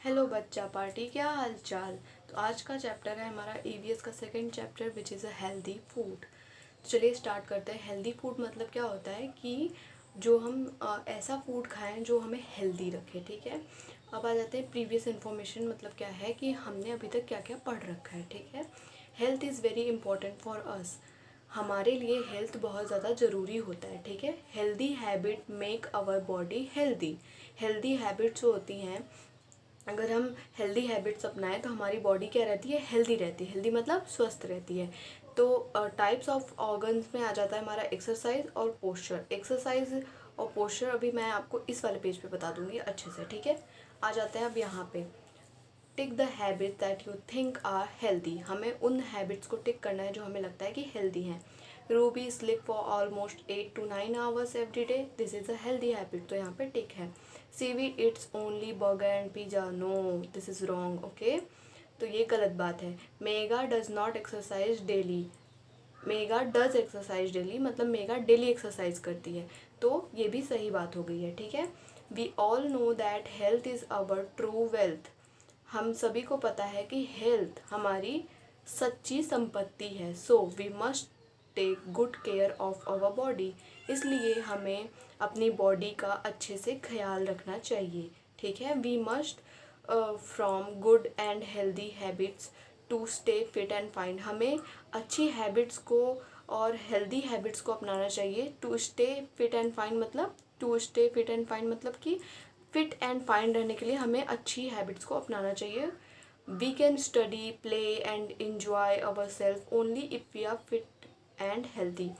Hello बच्चा party, क्या हाल चाल। तो आज का चैप्टर है हमारा ईवीएस का second chapter which is a healthy food. तो चलिए स्टार्ट करते हैं। हेल्दी फूड मतलब क्या होता है कि जो हम ऐसा फूड खाएं जो हमें हेल्दी रखे। ठीक है, अब आ जाते हैं प्रीवियस इन्फॉर्मेशन। मतलब क्या है कि हमने अभी तक क्या क्या पढ़ रखा है। ठीक है, health is very important for us. हमारे लिए हेल्थ बहुत ज़्यादा ज़रूरी होता है। ठीक है, healthy habit make our body healthy. Healthy habits जो होती हैं, अगर हम हेल्दी हैबिट्स अपनाएं तो हमारी बॉडी क्या रहती है, हेल्दी रहती है। हेल्दी मतलब स्वस्थ रहती है। तो टाइप्स ऑफ ऑर्गन्स में आ जाता है हमारा एक्सरसाइज और पोस्चर। एक्सरसाइज और पोस्चर अभी मैं आपको इस वाले पेज पे बता दूंगी अच्छे से। ठीक है, आ जाते हैं अब यहाँ पे। Tick the habit that you think are healthy. हमें उन हैबिट्स को टिक करना है जो हमें लगता है कि हेल्दी हैं। Ruby sleep for almost 8 to 9 hours every day, this is a healthy habit, तो यहाँ पे टिक है। सीवी it's only burger and pizza, no this is wrong. Okay, तो ये गलत बात है। Megha does not exercise daily. Megha does exercise daily मतलब मेगा डेली एक्सरसाइज करती है, तो ये भी सही बात हो गई है। ठीक है, we all know that health is our true wealth. हम सभी को पता है कि हेल्थ हमारी सच्ची संपत्ति है। So we must take good care of our body. इसलिए हमें अपनी बॉडी का अच्छे से ख्याल रखना चाहिए। ठीक है, we must from good and healthy habits to stay fit and fine. हमें अच्छी हैबिट्स को और हेल्दी हैबिट्स को अपनाना चाहिए। To stay fit and fine मतलब, to stay fit and fine मतलब कि फिट एंड फाइन रहने के लिए हमें अच्छी हैबिट्स को अपनाना चाहिए। We can study, play and enjoy our self only if we are fit and healthy.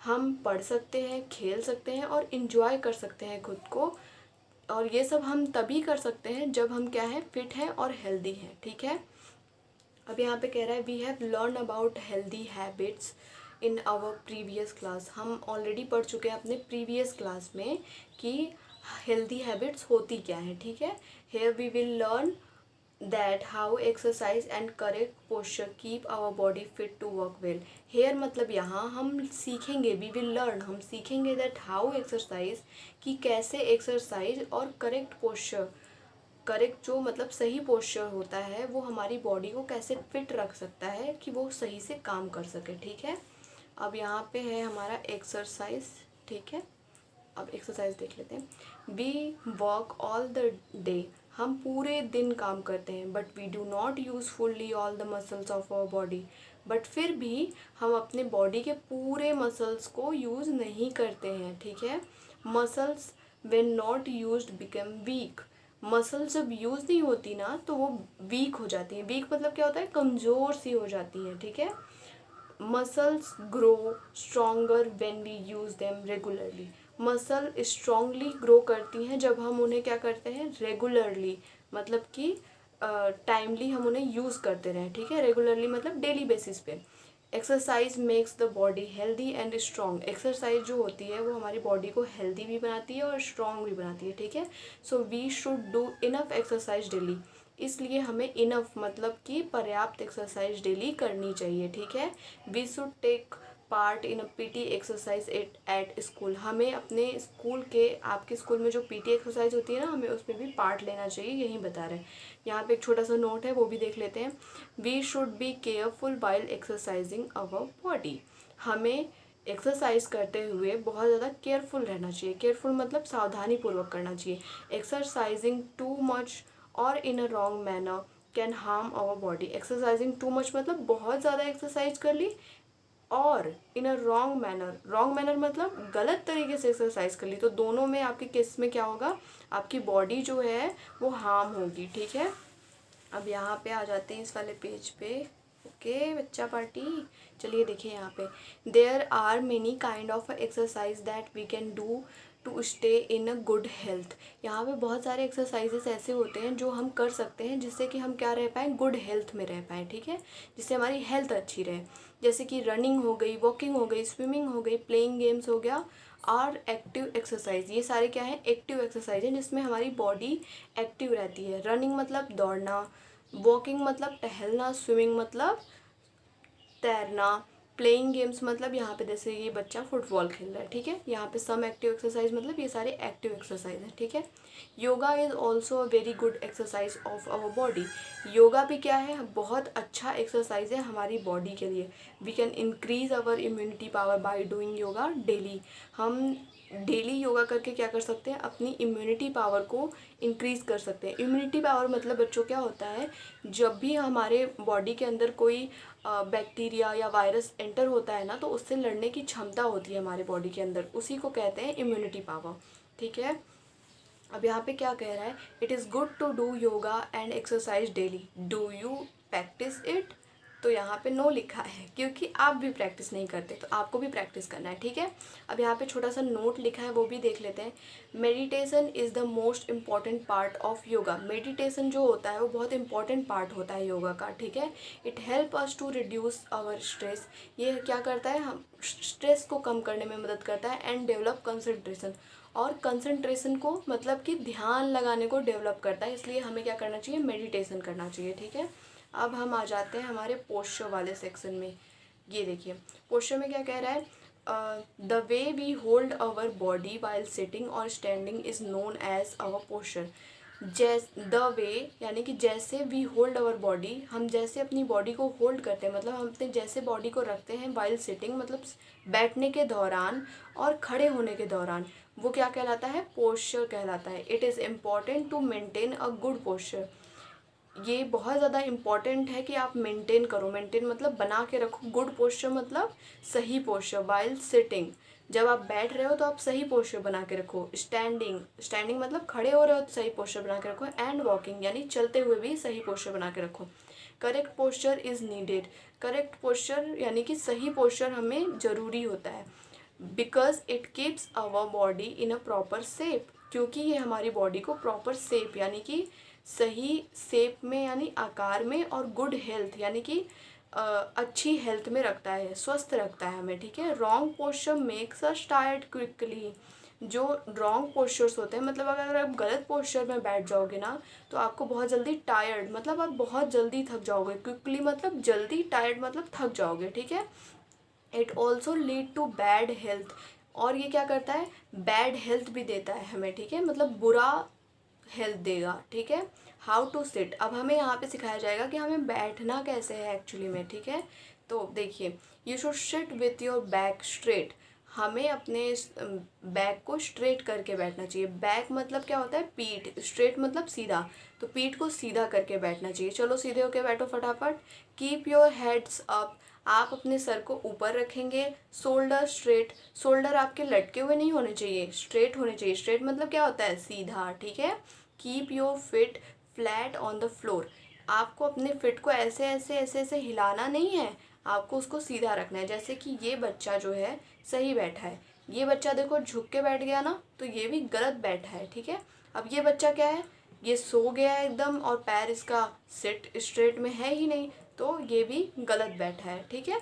हम पढ़ सकते हैं, खेल सकते हैं और इन्जॉय कर सकते हैं खुद को, और ये सब हम तभी कर सकते हैं जब हम क्या है, फिट हैं और हेल्दी हैं। ठीक है, अब यहाँ पे कह रहा है we have learn about healthy habits in our previous class. हम ऑलरेडी पढ़ चुके हैं अपने प्रीवियस क्लास में कि हेल्दी हैबिट्स होती क्या है। ठीक है, here we will learn that how exercise and correct posture keep our body fit to work well. Here मतलब यहाँ हम सीखेंगे, वी विल लर्न, हम सीखेंगे दैट हाउ एक्सरसाइज, कि कैसे एक्सरसाइज और करेक्ट पोस्चर, करेक्ट जो मतलब सही पोस्चर होता है वो हमारी बॉडी को कैसे फिट रख सकता है कि वो सही से काम कर सके। ठीक है, अब यहाँ पे है हमारा एक्सरसाइज। ठीक है, अब एक्सरसाइज देख लेते हैं। We work all the day, हम पूरे दिन काम करते हैं। But we do not use fully all the muscles of our body, but फिर भी हम अपने बॉडी के पूरे मसल्स को यूज़ नहीं करते हैं। ठीक है, muscles when not used become weak. Muscle जब यूज़ नहीं होती ना तो वो वीक हो जाती हैं। वीक मतलब क्या होता है, कमज़ोर सी हो जाती हैं। ठीक है, muscles grow stronger when we use them regularly. Muscle strongly grow करती हैं जब हम उन्हें क्या करते हैं, रेगुलरली, मतलब कि टाइमली हम उन्हें यूज़ करते रहें। ठीक है, रेगुलरली मतलब डेली बेसिस पे। Exercise makes the body healthy and strong. Exercise जो होती है वो हमारी बॉडी को हेल्दी भी बनाती है और स्ट्रॉन्ग भी बनाती है। ठीक है, so we should do enough exercise daily. इसलिए हमें इनफ मतलब कि पर्याप्त एक्सरसाइज डेली करनी चाहिए। ठीक है, we should take part in a PT exercise at school. हमें अपने स्कूल के, आपके स्कूल में जो पीटी एक्सरसाइज होती है ना, हमें उसमें भी पार्ट लेना चाहिए, यही बता रहे हैं। यहाँ पे एक छोटा सा नोट है, वो भी देख लेते हैं। We should be careful while exercising our body. हमें एक्सरसाइज करते हुए बहुत ज़्यादा केयरफुल रहना चाहिए। केयरफुल मतलब सावधानी पूर्वक करना चाहिए। एक्सरसाइजिंग टू मच और in a wrong manner can harm our body. Exercising too much मतलब बहुत ज़्यादा एक्सरसाइज कर ली, और in a wrong manner, wrong manner मतलब गलत तरीके से एक्सरसाइज कर ली, तो दोनों में आपके केस में क्या होगा, आपकी बॉडी जो है वो हार्म होगी। ठीक है, अब यहाँ पे आ जाते हैं इस वाले पेज पे। ओके बच्चा पार्टी, चलिए देखिए यहाँ पे, there are many kind of exercise that we can do to stay in a good health. यहाँ पे बहुत सारे एक्सरसाइजेस ऐसे होते हैं जो हम कर सकते हैं जिससे कि हम क्या रह पाएँ, गुड हेल्थ में रह पाएँ। ठीक है, जिससे हमारी हेल्थ अच्छी रहे। जैसे कि रनिंग हो गई, वॉकिंग हो गई, स्विमिंग हो गई, प्लेइंग गेम्स हो गया, और एक्टिव एक्सरसाइज। ये सारे क्या है, एक्टिव एक्सरसाइज है जिसमें हमारी बॉडी एक्टिव रहती है। रनिंग मतलब दौड़ना, वॉकिंग मतलब टहलना, स्विमिंग मतलब तैरना, प्लेइंग गेम्स मतलब यहाँ पे जैसे ये बच्चा फुटबॉल खेल रहा है, ठीक है। यहाँ पे सम एक्टिव एक्सरसाइज मतलब ये सारे एक्टिव एक्सरसाइज हैं, ठीक है। Yoga is also a very good exercise of our body. Yoga भी क्या है, बहुत अच्छा एक्सरसाइज है हमारी बॉडी के लिए। We can increase our immunity power by doing yoga daily. हम डेली योगा करके क्या कर सकते हैं, अपनी इम्यूनिटी पावर को इंक्रीज़ कर सकते हैं। इम्यूनिटी पावर मतलब बच्चों क्या होता है, जब भी हमारे बॉडी के अंदर कोई बैक्टीरिया या वायरस एंटर होता है ना, तो उससे लड़ने की क्षमता होती है हमारे बॉडी के अंदर, उसी को कहते हैं इम्यूनिटी पावर, ठीक है। अब यहाँ पे क्या कह रहा है, it is good to do yoga and exercise daily, do you practise it. तो यहाँ पे नो लिखा है क्योंकि आप भी प्रैक्टिस नहीं करते, तो आपको भी प्रैक्टिस करना है, ठीक है। अब यहाँ पे छोटा सा नोट लिखा है, वो भी देख लेते हैं। Meditation is the most important part of yoga. Meditation जो होता है वो बहुत इंपॉर्टेंट पार्ट होता है योगा का, ठीक है। It help us to reduce our stress. ये क्या करता है, हम स्ट्रेस को कम करने में मदद करता है। एंड डेवलप कंसंट्रेशन, और कंसंट्रेशन को मतलब कि ध्यान लगाने को डेवलप करता है, इसलिए हमें क्या करना चाहिए, मेडिटेशन करना चाहिए, ठीक है। अब हम आ जाते हैं हमारे पोस्चर वाले सेक्शन में। ये देखिए पोस्चर में क्या कह रहा है, the way we hold our body while sitting और standing is known as our posture. The way यानी कि जैसे वी होल्ड आवर बॉडी, हम जैसे अपनी बॉडी को होल्ड करते हैं, मतलब हम अपने जैसे बॉडी को रखते हैं वाइल सिटिंग मतलब बैठने के दौरान और खड़े होने के दौरान, वो क्या कहलाता है, पोस्चर कहलाता है। It is important to maintain a good posture. ये बहुत ज़्यादा इम्पॉर्टेंट है कि आप मेंटेन करो, मेंटेन मतलब बना के रखो, गुड पोस्चर मतलब सही पोस्चर। वाइल सिटिंग, जब आप बैठ रहे हो तो आप सही पोस्चर बना के रखो। स्टैंडिंग, स्टैंडिंग मतलब खड़े हो रहे हो तो सही पोस्चर बना के रखो। एंड वॉकिंग यानी चलते हुए भी सही पोस्चर बना के रखो। Correct posture is needed, correct posture यानी कि सही पोस्चर हमें ज़रूरी होता है। Because it keeps our body in a proper shape, क्योंकि ये हमारी बॉडी को प्रॉपर शेप यानी कि सही शेप में यानी आकार में, और गुड हेल्थ यानी कि अच्छी हेल्थ में रखता है, स्वस्थ रखता है हमें, ठीक है। Wrong posture makes us tired quickly. जो रॉन्ग पोस्चर्स होते हैं मतलब अगर आप गलत पोस्चर में बैठ जाओगे ना, तो आपको बहुत जल्दी टायर्ड मतलब आप बहुत जल्दी थक जाओगे। क्विकली मतलब जल्दी, टायर्ड मतलब थक जाओगे, ठीक है। It also lead to bad health, और ये क्या करता है, बैड हेल्थ भी देता है हमें, ठीक है, मतलब बुरा हेल्थ देगा, ठीक है। हाउ टू सिट, अब हमें यहाँ पे सिखाया जाएगा कि हमें बैठना कैसे है एक्चुअली में, ठीक है। तो देखिए, you should sit with your back straight. हमें अपने बैक को स्ट्रेट करके बैठना चाहिए। बैक मतलब क्या होता है, पीठ, स्ट्रेट मतलब सीधा, तो पीठ को सीधा करके बैठना चाहिए। चलो सीधे होके बैठो फटाफट। कीप योर हेड्स अप, आप अपने सर को ऊपर रखेंगे। शोल्डर स्ट्रेट, शोल्डर आपके लटके हुए नहीं होने चाहिए, स्ट्रेट होने चाहिए। स्ट्रेट मतलब क्या होता है, सीधा, ठीक है। Keep your fit flat on the floor, आपको अपने फिट को ऐसे ऐसे ऐसे ऐसे हिलाना नहीं है, आपको उसको सीधा रखना है। जैसे कि ये बच्चा जो है सही बैठा है, ये बच्चा देखो झुक के बैठ गया ना, तो ये भी गलत बैठा है, ठीक है। अब ये बच्चा क्या है, ये सो गया है एकदम, और पैर इसका सिट स्ट्रेट में है ही नहीं, तो ये भी गलत बैठा है, ठीक है।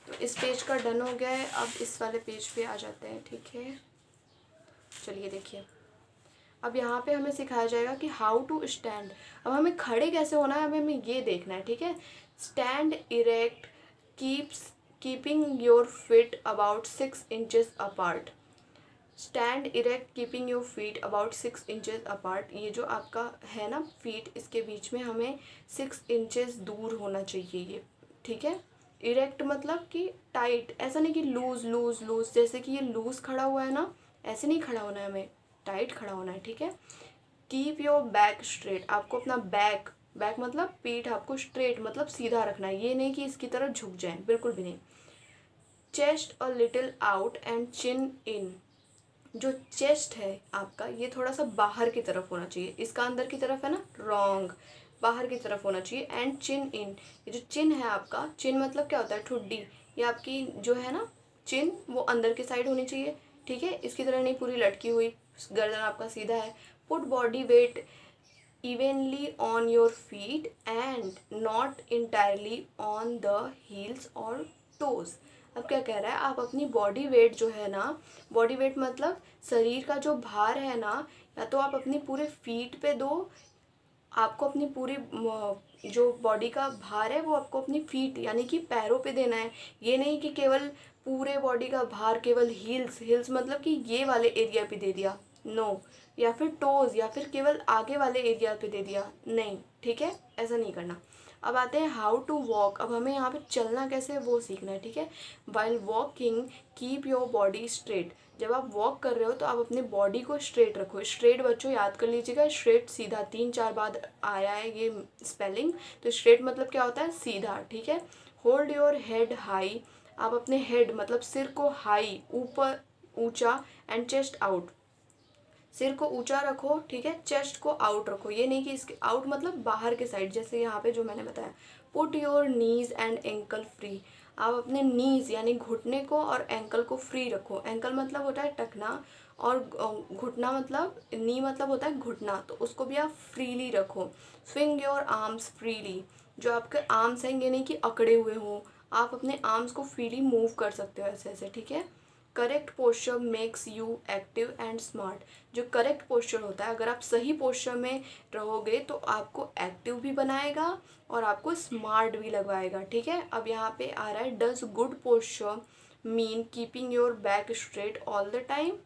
तो इस पेज का डन हो गया है। अब इस वाले पेज पे आ जाते हैं, ठीक है। चलिए देखिए, अब यहाँ पे हमें सिखाया जाएगा कि हाउ टू स्टैंड। अब हमें खड़े कैसे होना है, हमें ये देखना है, ठीक है। Stand erect, keeping your feet about 6 inches apart. Stand erect keeping your feet about 6 inches apart. ये जो आपका है ना फीट, इसके बीच में हमें 6 इंचेस दूर होना चाहिए ये, ठीक है। इरेक्ट मतलब कि टाइट, ऐसा नहीं कि लूज लूज लूज, जैसे कि ये लूज खड़ा हुआ है ना, ऐसे नहीं खड़ा होना है, हमें टाइट खड़ा होना है, ठीक है। कीप योर बैक स्ट्रेट, आपको अपना बैक, बैक मतलब पीठ आपको स्ट्रेट मतलब सीधा रखना है, ये नहीं कि इसकी तरफ झुक जाए, बिल्कुल भी नहीं। Chest a little out and chin in, जो चेस्ट है आपका ये थोड़ा सा बाहर की तरफ होना चाहिए, इसका अंदर की तरफ है ना, रॉन्ग, बाहर की तरफ होना चाहिए। एंड चिन इन, ये जो चिन है आपका, चिन मतलब क्या होता है, ठुड्डी, ये आपकी जो है ना चिन, वो अंदर की साइड होनी चाहिए, ठीक है, इसकी तरह नहीं पूरी लटकी हुई, गर्दन आपका सीधा है। Put body weight evenly on your feet and not entirely on the heels or toes। अब क्या कह रहा है, आप अपनी बॉडी वेट जो है ना, बॉडी वेट मतलब शरीर का जो भार है ना, या तो आप अपनी पूरे फीट पे दो, आपको अपनी पूरी जो बॉडी का भार है वो आपको अपनी फीट यानी कि पैरों पे देना है। ये नहीं कि केवल पूरे बॉडी का भार केवल हील्स, हील्स मतलब कि ये वाले एरिया पे दे दिया, नो, या फिर टोज या फिर केवल आगे वाले एरिया पे दे दिया, नहीं, ठीक है, ऐसा नहीं करना। अब आते हैं हाउ टू वॉक। अब हमें यहाँ पे चलना कैसे है वो सीखना है, ठीक है। While walking keep your body straight. जब आप वॉक कर रहे हो तो आप अपने बॉडी को स्ट्रेट रखो। स्ट्रेट बच्चों याद कर लीजिएगा, स्ट्रेट सीधा 3-4 बार आया है ये स्पेलिंग। तो स्ट्रेट मतलब क्या होता है, सीधा, ठीक है। Hold your head high. आप अपने हेड मतलब सिर को हाई, ऊपर, ऊंचा, एंड चेस्ट आउट। सिर को ऊंचा रखो, ठीक है, चेस्ट को आउट रखो। ये नहीं कि इसके आउट मतलब बाहर के साइड, जैसे यहाँ पे जो मैंने बताया। Put your knees and ankle free. आप अपने नीज यानी घुटने को और एंकल को फ्री रखो। एंकल मतलब होता है टखना, और घुटना मतलब, नी मतलब होता है घुटना, तो उसको भी आप फ्रीली रखो। Swing your arms freely. जो आपके आर्म्स हैं ये नहीं कि अकड़े हुए हों, आप अपने आर्म्स को फ्रीली मूव कर सकते हो ऐसे ऐसे, ठीक है। Correct posture makes you active and smart. जो करेक्ट पोस्चर होता है, अगर आप सही पोस्चर में रहोगे तो आपको एक्टिव भी बनाएगा और आपको स्मार्ट भी लगवाएगा, ठीक है। अब यहाँ पे आ रहा है, does good posture mean keeping your back straight all the time.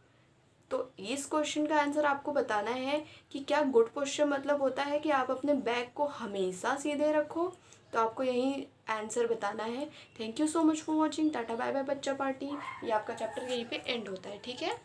तो इस क्वेश्चन का आंसर आपको बताना है कि क्या गुड पोस्चर मतलब होता है कि आप अपने बैक को हमेशा सीधे रखो। तो आपको यही आंसर बताना है। Thank you so much for watching. Tata bye bye बच्चा पार्टी। ये आपका चैप्टर यहीं पे एंड होता है, ठीक है।